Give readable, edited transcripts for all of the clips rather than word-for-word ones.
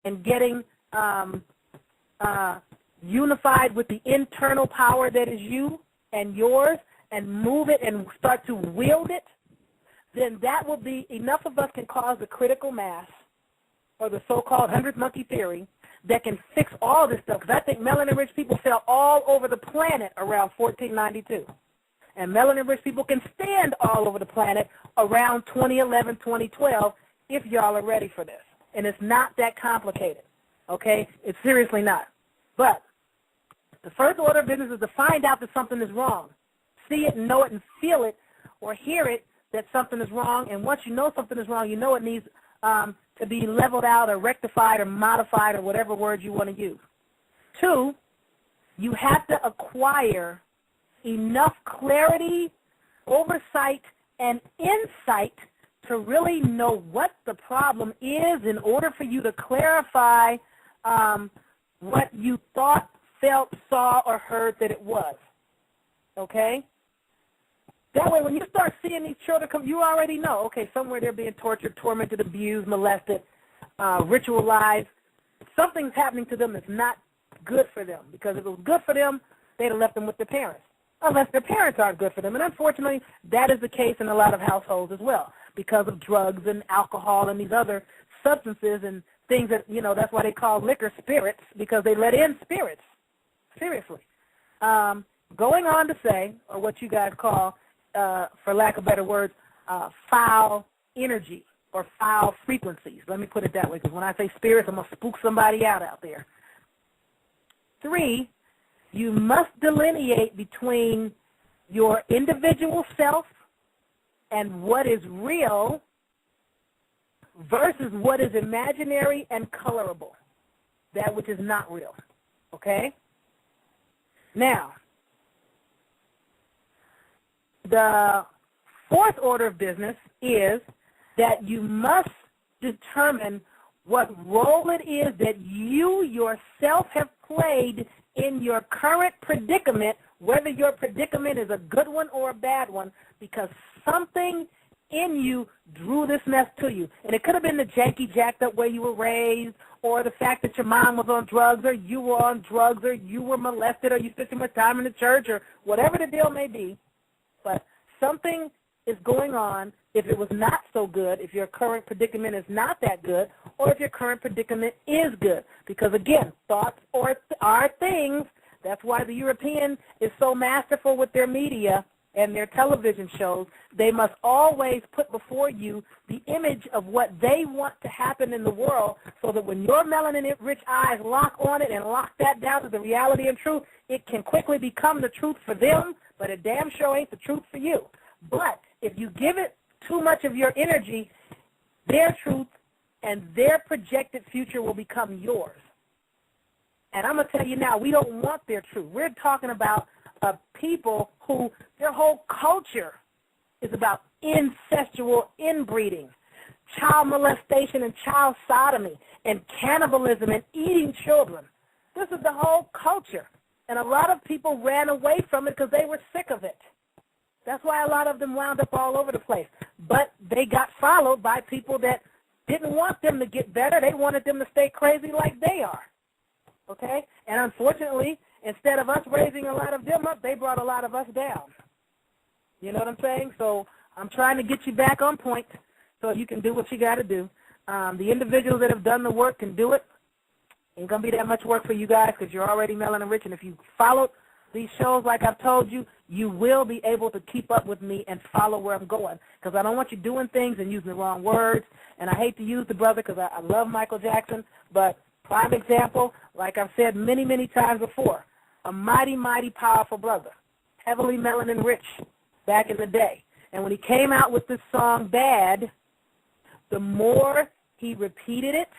and getting unified with the internal power that is you and yours, and move it and start to wield it, then that will be enough of us can cause the critical mass, or the so-called 100 monkey theory, that can fix all this stuff. Because I think melanin-rich people fell all over the planet around 1492. And melanin-rich people can stand all over the planet around 2011, 2012, if y'all are ready for this. And it's not that complicated, okay? It's seriously not. But the first order of business is to find out that something is wrong. See it, know it, and feel it, or hear it, that something is wrong. And once you know something is wrong, you know it needs to be leveled out or rectified or modified or whatever word you want to use. 2, you have to acquire enough clarity, oversight, and insight to really know what the problem is in order for you to clarify what you thought, felt, saw, or heard that it was. Okay? That way, when you start seeing these children come, you already know, okay, somewhere they're being tortured, tormented, abused, molested, ritualized. Something's happening to them that's not good for them, because if it was good for them, they'd have left them with their parents, unless their parents aren't good for them. And unfortunately, that is the case in a lot of households as well, because of drugs and alcohol and these other substances and things that, you know, that's why they call liquor spirits, because they let in spirits, seriously. Going on to say, or what you guys call, for lack of better words, foul energy or foul frequencies. Let me put it that way, because when I say spirits, I'm going to spook somebody out there. 3, you must delineate between your individual self and what is real versus what is imaginary and colorable, that which is not real, okay? Now, the 4th order of business is that you must determine what role it is that you yourself have played in your current predicament, whether your predicament is a good one or a bad one, because something in you drew this mess to you. And it could have been the janky, jacked up way you were raised, or the fact that your mom was on drugs, or you were on drugs, or you were molested, or you spent too much time in the church, or whatever the deal may be. But something is going on if it was not so good, if your current predicament is not that good, or if your current predicament is good. Because, again, thoughts are things. That's why the European is so masterful with their media and their television shows. They must always put before you the image of what they want to happen in the world, so that when your melanin-rich eyes lock on it and lock that down to the reality and truth, it can quickly become the truth for them, but it damn sure ain't the truth for you. But if you give it too much of your energy, their truth and their projected future will become yours. And I'm going to tell you now, we don't want their truth. We're talking about people who their whole culture is about incestual inbreeding, child molestation and child sodomy, and cannibalism and eating children. This is the whole culture. And a lot of people ran away from it because they were sick of it. That's why a lot of them wound up all over the place. But they got followed by people that didn't want them to get better. They wanted them to stay crazy like they are. Okay? And unfortunately, instead of us raising a lot of them up, they brought a lot of us down. You know what I'm saying? So I'm trying to get you back on point so you can do what you got to do. The individuals that have done the work can do it. Ain't going to be that much work for you guys because you're already melanin-rich. And if you follow these shows like I've told you, you will be able to keep up with me and follow where I'm going, because I don't want you doing things and using the wrong words. And I hate to use the brother because I love Michael Jackson, but prime example, like I've said many, many times before, a mighty, mighty powerful brother, heavily melanin-rich back in the day. And when he came out with this song, Bad, the more he repeated it,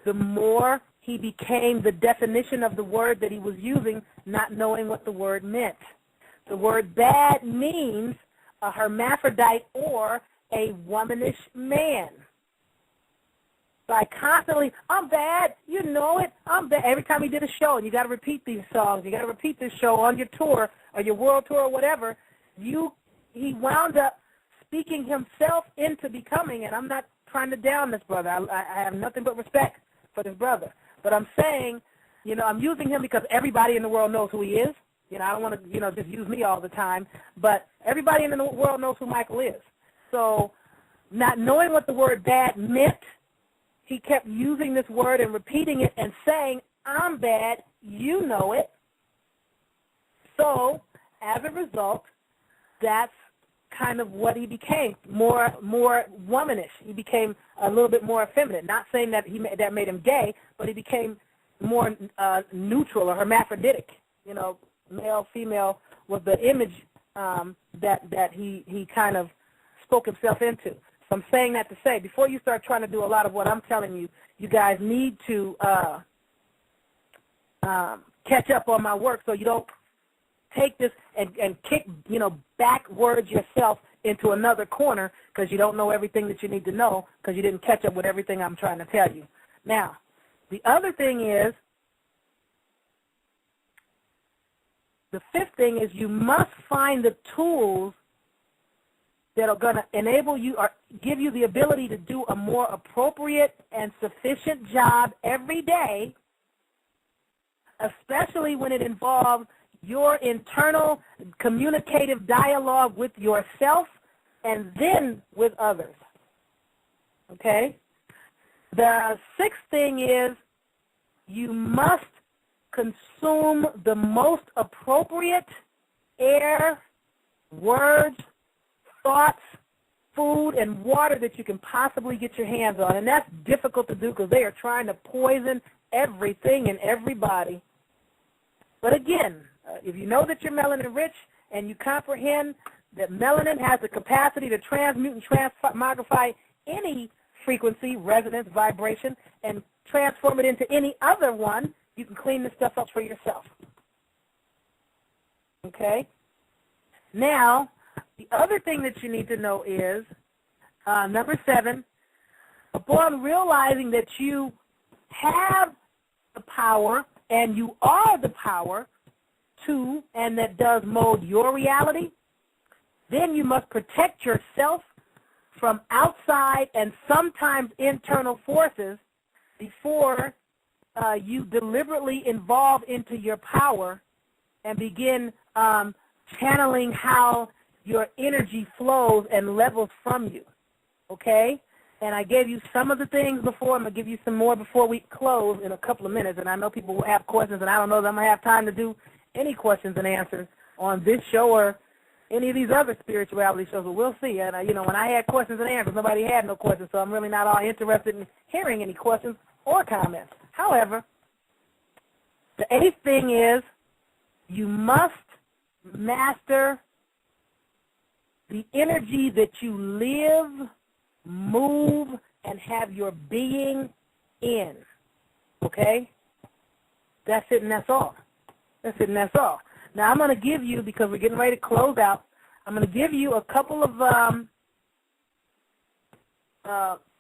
the more he became the definition of the word that he was using, not knowing what the word meant. The word bad means a hermaphrodite or a womanish man. So I constantly, I'm bad, you know it, I'm bad. Every time he did a show, and you got to repeat these songs, you got to repeat this show on your tour or your world tour or whatever, he wound up speaking himself into becoming, and I'm not trying to down this brother. I have nothing but respect for this brother. But I'm saying, I'm using him because everybody in the world knows who he is. I don't want to, just use me all the time. But everybody in the world knows who Michael is. So not knowing what the word bad meant, he kept using this word and repeating it and saying, I'm bad, you know it. So as a result, that's kind of what he became, more womanish. He became a little bit more effeminate. Not saying that that made him gay, but he became more neutral or hermaphroditic. Male, female was the image that he kind of spoke himself into. So I'm saying that to say, before you start trying to do a lot of what I'm telling you, you guys need to catch up on my work so you don't take this and kick, backwards yourself into another corner because you don't know everything that you need to know because you didn't catch up with everything I'm trying to tell you. Now, the other thing is, the fifth thing is you must find the tools that are going to enable you or give you the ability to do a more appropriate and sufficient job every day, especially when it involves your internal communicative dialogue with yourself and then with others. Okay? The sixth thing is you must consume the most appropriate air, words, thoughts, food, and water that you can possibly get your hands on. And that's difficult to do because they are trying to poison everything and everybody. But again, if you know that you're melanin rich and you comprehend that melanin has the capacity to transmute and transmogrify any frequency, resonance, vibration, and transform it into any other one, you can clean this stuff up for yourself. Okay? Now, the other thing that you need to know is, number 7, upon realizing that you have the power and you are the power to, and that does mold your reality, then you must protect yourself from outside and sometimes internal forces before you deliberately evolve into your power and begin channeling how your energy flows and levels from you, okay? And I gave you some of the things before. I'm going to give you some more before we close in a couple of minutes. And I know people will have questions, and I don't know that I'm going to have time to do any questions and answers on this show or any of these other spirituality shows, but we'll see. And, when I had questions and answers, nobody had no questions, so I'm really not all interested in hearing any questions or comments. However, the 8th thing is you must master the energy that you live, move, and have your being in, okay? That's it and that's all. That's it and that's all. Now, I'm going to give you, because we're getting ready to close out, I'm going to give you a couple of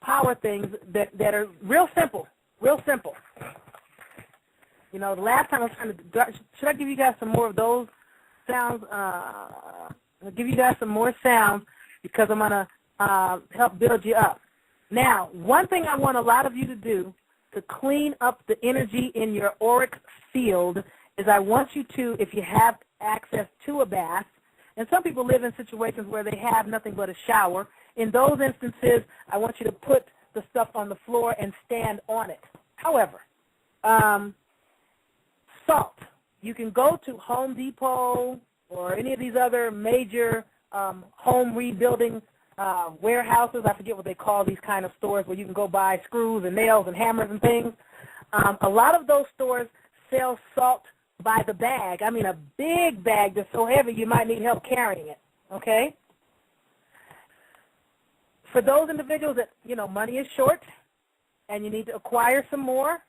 power things that are real simple, real simple. The last time I was trying to, should I give you guys some more of those sounds? I'll give you guys some more sounds because I'm going to help build you up. Now, one thing I want a lot of you to do to clean up the energy in your auric field is I want you to, if you have access to a bath, and some people live in situations where they have nothing but a shower, in those instances, I want you to put the stuff on the floor and stand on it. However, salt. You can go to Home Depot or any of these other major home rebuilding warehouses. I forget what they call these kind of stores where you can go buy screws and nails and hammers and things. A lot of those stores sell salt by the bag. I mean, a big bag that's so heavy you might need help carrying it, okay? For those individuals that, money is short and you need to acquire some more,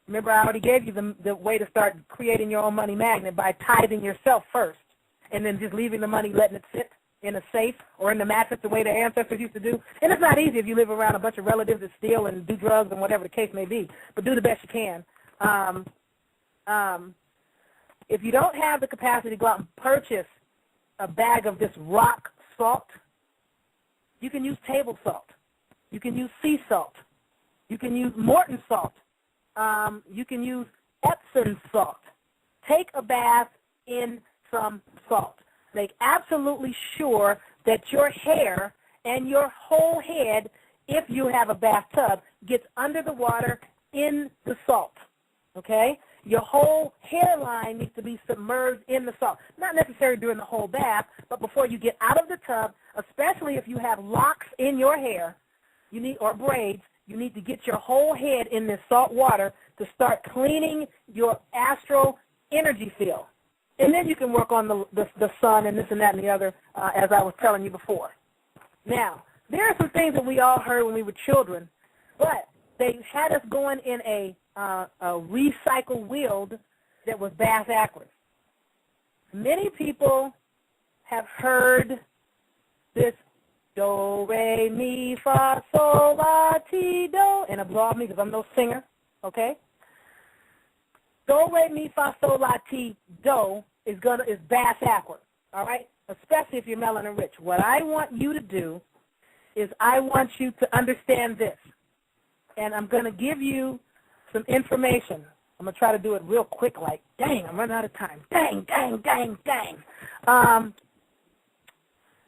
remember I already gave you the way to start creating your own money magnet by tithing yourself first and then just leaving the money, letting it sit in a safe or in the mattress the way the ancestors used to do. And it's not easy if you live around a bunch of relatives that steal and do drugs and whatever the case may be, but do the best you can. If you don't have the capacity to go out and purchase a bag of this rock salt, you can use table salt. You can use sea salt. You can use Morton salt. you can use Epsom salt. Take a bath in some salt. Make absolutely sure that your hair and your whole head, if you have a bathtub, gets under the water in the salt, okay? Your whole hairline needs to be submerged in the salt. Not necessarily during the whole bath, but before you get out of the tub, especially if you have locks in your hair, or braids, you need to get your whole head in this salt water to start cleaning your astral energy field. And then you can work on the sun and this and that and the other, as I was telling you before. Now, there are some things that we all heard when we were children, but they had us going in a recycle wheel that was backwards. Many people have heard this do, re, mi, fa, sol, la, ti, do, and absolve me because I'm no singer, okay? Do, re, mi, fa, sol, la, ti, do is backwards, all right? Especially if you're melanin rich. What I want you to do is I want you to understand this. And I'm going to give you some information. I'm going to try to do it real quick, like, dang, I'm running out of time. Dang, dang, dang, dang.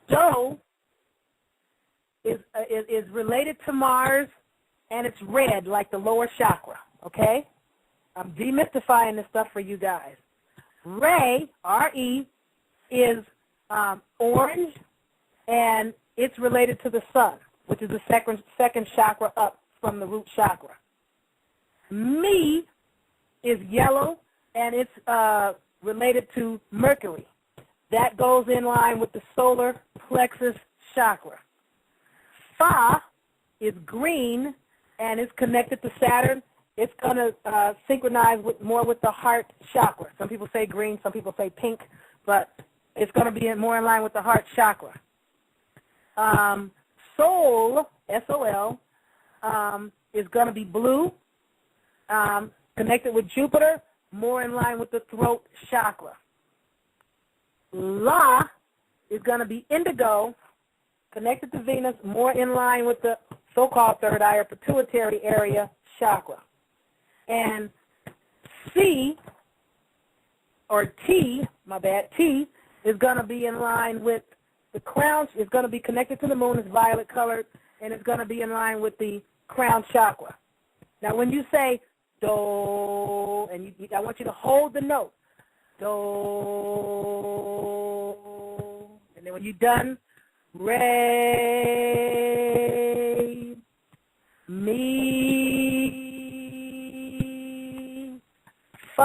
Do is related to Mars, and it's red, like the lower chakra, okay? I'm demystifying this stuff for you guys. Re, R-E, is orange, and it's related to the sun, which is the second chakra up from the root chakra. Mi is yellow, and it's related to Mercury. That goes in line with the solar plexus chakra. Fa is green, and it's connected to Saturn. It's going to synchronize more with the heart chakra. Some people say green, some people say pink, but it's going to be more in line with the heart chakra. Sol, S-O-L, is going to be blue, connected with Jupiter, more in line with the throat chakra. La is going to be indigo, connected to Venus, more in line with the so-called third eye or pituitary area chakra. And C, or T, my bad, T is going to be in line with the crown. It's going to be connected to the moon. It's violet colored, and it's going to be in line with the crown chakra. Now, when you say do, and I want you to hold the note, do, and then when you're done, re, mi, fa,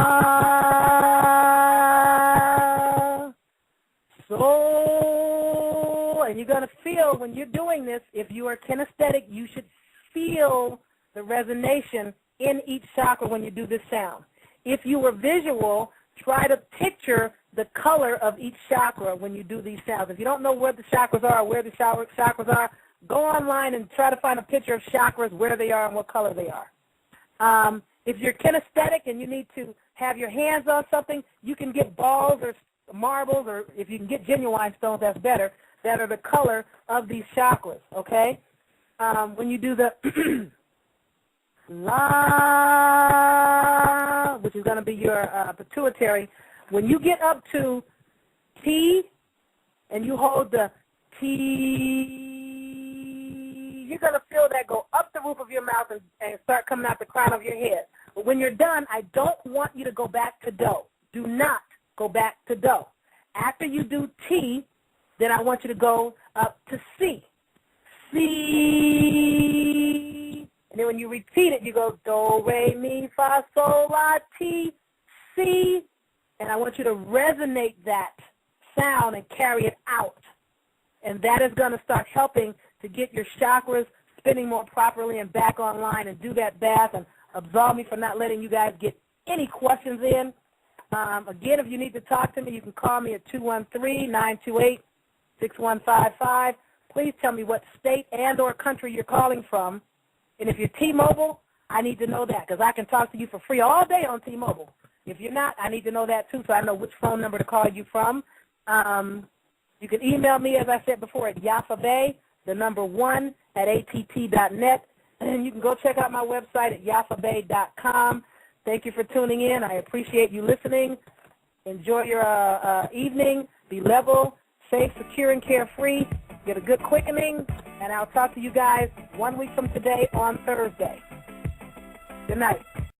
sol, and you're going to feel when you're doing this, if you are kinesthetic, you should feel the resonation in each chakra when you do this sound. If you were visual, try to picture the color of each chakra when you do these sounds. If you don't know where the chakras are or where the chakras are, go online and try to find a picture of chakras, where they are and what color they are. If you're kinesthetic and you need to have your hands on something, you can get balls or marbles, or if you can get genuine stones, that's better, that are the color of these chakras, okay? When you do the la, which is going to be your pituitary, when you get up to T and you hold the T, you're going to feel that go up the roof of your mouth and start coming out the crown of your head. But when you're done, I don't want you to go back to do. Do not go back to do. After you do T, then I want you to go up to C. C. And then when you repeat it, you go do, re, mi, fa, sol, la, ti, si. And I want you to resonate that sound and carry it out. And that is going to start helping to get your chakras spinning more properly and back online, and do that bath. And absolve me for not letting you guys get any questions in. Again, if you need to talk to me, you can call me at 213-928-6155. Please tell me what state and or country you're calling from. And if you're T-Mobile, I need to know that, because I can talk to you for free all day on T-Mobile. If you're not, I need to know that too, so I know which phone number to call you from. You can email me, as I said before, at Yaffa Bay, the number 1 at att.net. And you can go check out my website at yaffabay.com. Thank you for tuning in. I appreciate you listening. Enjoy your evening. Be level, safe, secure, and carefree. Get a good quickening. And I'll talk to you guys 1 week from today on Thursday. Good night.